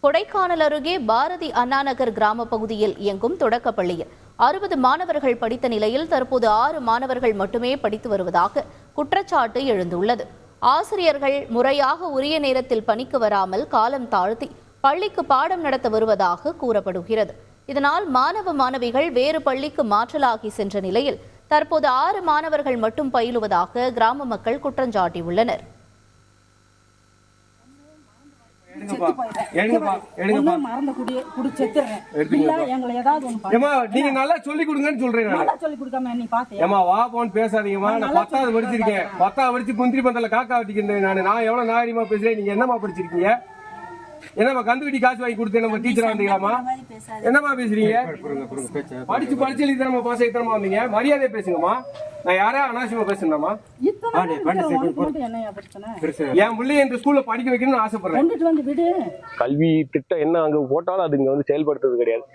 கொடைக்கானல் அருகே பாரதி அண்ணாநகர் கிராம பகுதியில் இயங்கும் தொடக்கப்பள்ளியில் 60 மாணவர்கள் படித்த நிலையில் தற்போது 6 மாணவர்கள் மட்டுமே படித்து வருவதாக குற்றச்சாட்டு எழுந்துள்ளது. ஆசிரியர்கள் முறையாக உரிய நேரத்தில் பணிக்கு வராமல் காலம் தாழ்த்தி பள்ளிக்கு பாடம் நடத்த வருவதாக கூறப்படுகிறது. இதனால் மாணவ மாணவிகள் வேறு பள்ளிக்கு மாற்றலாகி சென்ற நிலையில் தற்போது 6 மாணவர்கள் மட்டும் பயிலுவதாக கிராம மக்கள் குற்றஞ்சாட்டியுள்ளனர். நீங்க நல்லா சொல்லி கொடுங்கன்னு சொல்றேன். பேசாதீங்கம்மா, நான் 10வது படிச்சிருக்கேன். 10வது படிச்சு குந்திரி பந்தல காக்கா வட்டிக்கிறேன். நான் எவ்வளவு நாகரிகமா பேசுறேன். நீங்க என்னமா படிச்சிருக்கீங்க? என்னமா கந்துவட்டி காசு வாங்கி கொடுத்தேன் நம்ம டீச்சரா வந்தீங்களாமா? என்னமா பேசுறீங்க? படிச்சு எழுதி நம்ம பாஸ் ஆகித்தனமா வந்தீங்க. மரியாதை பேசுங்கம்மா. நான் யாரையா அனாவசியமா பேசுனேமா? என் பிள்ளைய இந்த ஸ்கூல்ல படிக்க வைக்கணும்னு ஆசைப்படுறேன். கல்வி திட்டம் என்ன அங்க போட்டாலும் அது இங்க வந்து செயல்படுத்துறது கிடையாது.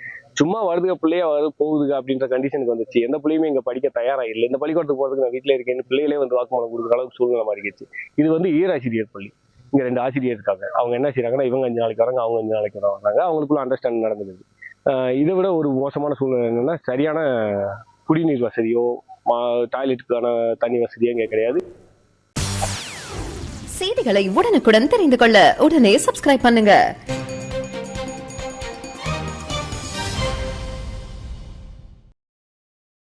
சும்மா வருதுக பிள்ளையா போகுதுங்க அப்படின்ற கண்டிஷனுக்கு வந்துச்சு. எந்த பிள்ளையுமே இங்க படிக்க தயாரா இல்லை. இந்த பள்ளிக்கூடத்துக்கு போறதுக்கு நான் வீட்டுல இருக்கேன், பிள்ளைகளே வந்து வாக்குமூலம் கொடுக்குற அளவுக்கு சூழ்நிலை மாறிடுச்சு. இது வந்து ஈராசிரியர் பள்ளி. இங்க 2 ஆசிரியர் இருக்காங்க. அவங்க என்ன செய்யறாங்கன்னா, இவங்க 5 நாளைக்கு வராங்க, அவங்க 5 நாளைக்கு வராங்க. அவங்களுக்குள்ள அண்டர்ஸ்டாண்டிங் நடந்தது. இதை விட ஒரு மோசமான சூழ்நிலை என்னன்னா, சரியான குடிநீர் வசதியோ டாய்லெட்டுக்கான தண்ணி வசதியோ இங்க கிடையாது. செய்திகளை உடனுக்குடன் தெரிந்து கொள்ள உடனே சப்ஸ்கிரைப் பண்ணுங்க.